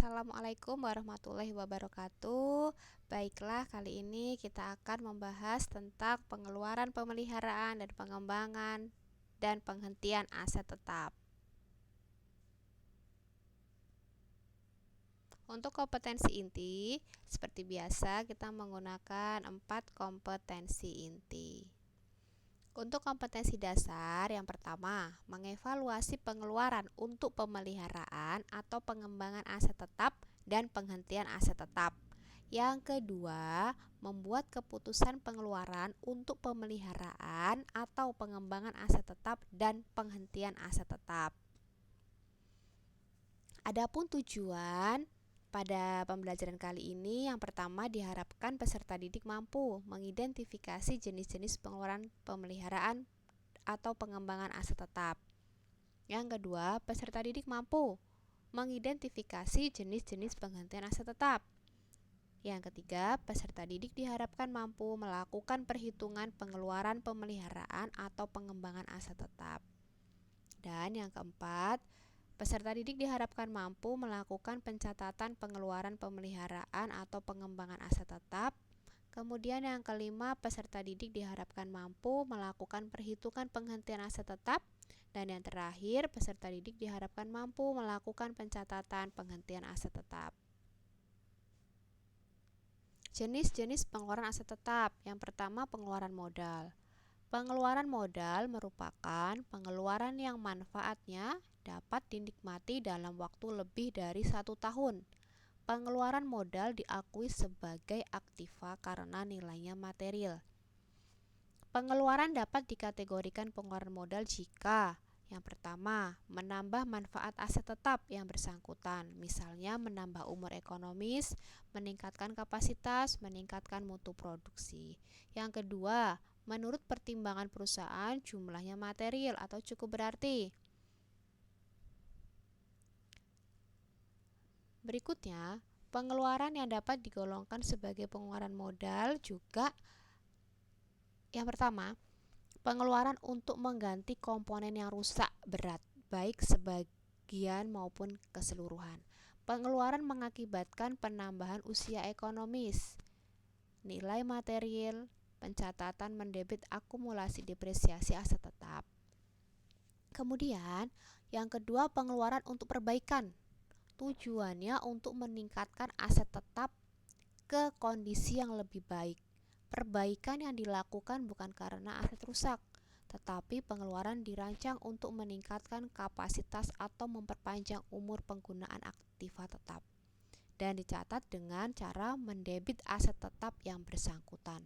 Assalamualaikum warahmatullahi wabarakatuh. Baiklah, kali ini kita akan membahas tentang pengeluaran, pemeliharaan, dan pengembangan dan penghentian aset tetap. Untuk kompetensi inti, seperti biasa kita menggunakan 4 kompetensi inti. Untuk kompetensi dasar, yang pertama, mengevaluasi pengeluaran untuk pemeliharaan atau pengembangan aset tetap dan penghentian aset tetap. Yang kedua, membuat keputusan pengeluaran untuk pemeliharaan atau pengembangan aset tetap dan penghentian aset tetap. Adapun tujuan pada pembelajaran kali ini, yang pertama diharapkan peserta didik mampu mengidentifikasi jenis-jenis pengeluaran pemeliharaan atau pengembangan aset tetap. Yang kedua, peserta didik mampu mengidentifikasi jenis-jenis penghentian aset tetap. Yang ketiga, peserta didik diharapkan mampu melakukan perhitungan pengeluaran pemeliharaan atau pengembangan aset tetap. Dan yang keempat, peserta didik diharapkan mampu melakukan pencatatan pengeluaran pemeliharaan atau pengembangan aset tetap. Kemudian yang kelima, peserta didik diharapkan mampu melakukan perhitungan penghentian aset tetap. Dan yang terakhir, peserta didik diharapkan mampu melakukan pencatatan penghentian aset tetap. Jenis-jenis pengeluaran aset tetap. Yang pertama, pengeluaran modal. Pengeluaran modal merupakan pengeluaran yang manfaatnya dapat dinikmati dalam waktu lebih dari 1 tahun. Pengeluaran modal diakui sebagai aktiva karena nilainya material. Pengeluaran dapat dikategorikan pengeluaran modal jika yang pertama, menambah manfaat aset tetap yang bersangkutan, misalnya menambah umur ekonomis, meningkatkan kapasitas, meningkatkan mutu produksi. Yang kedua, menurut pertimbangan perusahaan jumlahnya material atau cukup berarti. Berikutnya, pengeluaran yang dapat digolongkan sebagai pengeluaran modal juga yang pertama, pengeluaran untuk mengganti komponen yang rusak berat, baik sebagian maupun keseluruhan. Pengeluaran mengakibatkan penambahan usia ekonomis, nilai material, pencatatan mendebit akumulasi depresiasi aset tetap. Kemudian, yang kedua, pengeluaran untuk perbaikan. Tujuannya untuk meningkatkan aset tetap ke kondisi yang lebih baik. Perbaikan yang dilakukan bukan karena aset rusak, tetapi pengeluaran dirancang untuk meningkatkan kapasitas atau memperpanjang umur penggunaan aktiva tetap. Dan dicatat dengan cara mendebit aset tetap yang bersangkutan.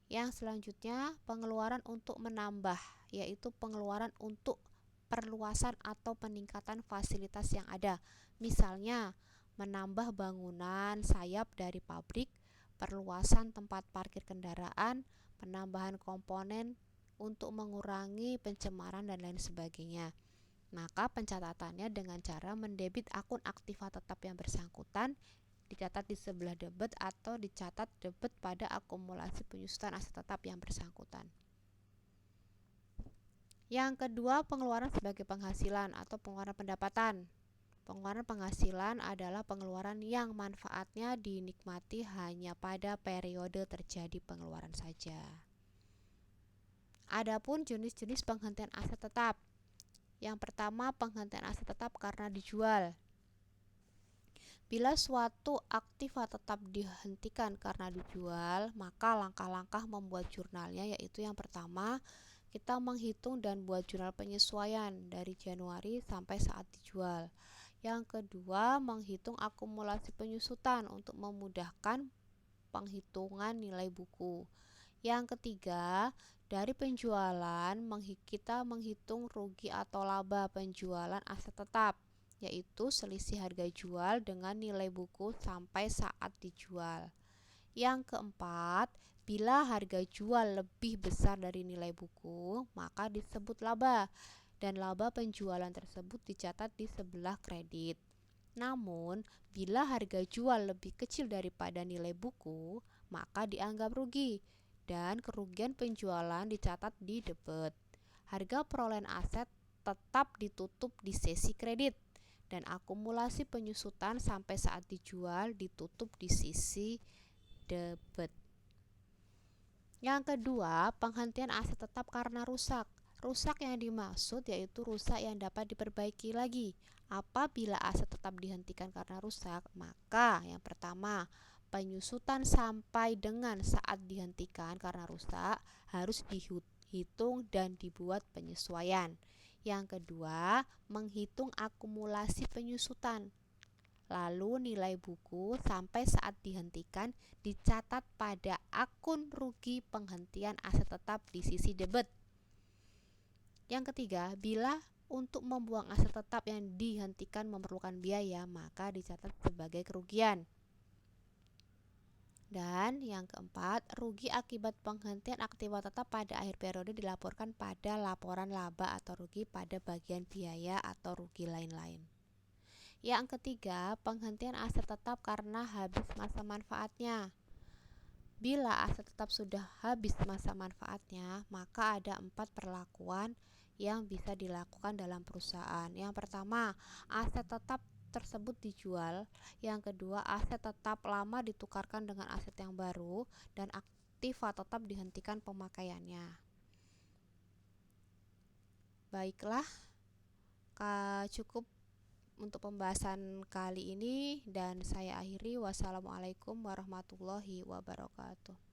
Yang selanjutnya, pengeluaran untuk menambah, yaitu pengeluaran untuk perluasan atau peningkatan fasilitas yang ada. Misalnya, menambah bangunan sayap dari pabrik, perluasan tempat parkir kendaraan, penambahan komponen untuk mengurangi pencemaran dan lain sebagainya. Maka pencatatannya dengan cara mendebit akun aktiva tetap yang bersangkutan, dicatat di sebelah debit atau dicatat debit pada akumulasi penyusutan aset tetap yang bersangkutan. Yang kedua, pengeluaran sebagai penghasilan atau pengeluaran pendapatan. Pengeluaran penghasilan adalah pengeluaran yang manfaatnya dinikmati hanya pada periode terjadi pengeluaran saja. Adapun jenis-jenis penghentian aset tetap. Yang pertama, penghentian aset tetap karena dijual. Bila suatu aktiva tetap dihentikan karena dijual, maka langkah-langkah membuat jurnalnya yaitu yang pertama, kita menghitung dan buat jurnal penyesuaian dari Januari sampai saat dijual. Yang kedua, menghitung akumulasi penyusutan untuk memudahkan penghitungan nilai buku. Yang ketiga, dari penjualan kita menghitung rugi atau laba penjualan aset tetap, yaitu selisih harga jual dengan nilai buku sampai saat dijual. Yang keempat, bila harga jual lebih besar dari nilai buku, maka disebut laba, dan laba penjualan tersebut dicatat di sebelah kredit. Namun, bila harga jual lebih kecil daripada nilai buku, maka dianggap rugi, dan kerugian penjualan dicatat di debit. Harga perolehan aset tetap ditutup di sesi kredit, dan akumulasi penyusutan sampai saat dijual ditutup di sisi debit. Yang kedua, penghentian aset tetap karena rusak. Rusak yang dimaksud yaitu rusak yang dapat diperbaiki lagi. Apabila aset tetap dihentikan karena rusak, maka yang pertama, penyusutan sampai dengan saat dihentikan karena rusak harus dihitung dan dibuat penyesuaian. Yang kedua, menghitung akumulasi penyusutan. Lalu nilai buku sampai saat dihentikan dicatat pada akun rugi penghentian aset tetap di sisi debit. Yang ketiga, bila untuk membuang aset tetap yang dihentikan memerlukan biaya, maka dicatat sebagai kerugian. Dan yang keempat, rugi akibat penghentian aktiva tetap pada akhir periode dilaporkan pada laporan laba atau rugi pada bagian biaya atau rugi lain-lain. Yang ketiga, penghentian aset tetap karena habis masa manfaatnya. Bila aset tetap sudah habis masa manfaatnya, maka ada 4 perlakuan yang bisa dilakukan dalam perusahaan. Yang pertama, aset tetap tersebut dijual. Yang kedua, aset tetap lama ditukarkan dengan aset yang baru, dan aktiva tetap dihentikan pemakaiannya. Baiklah, cukup untuk pembahasan kali ini dan saya akhiri. Wassalamualaikum warahmatullahi wabarakatuh.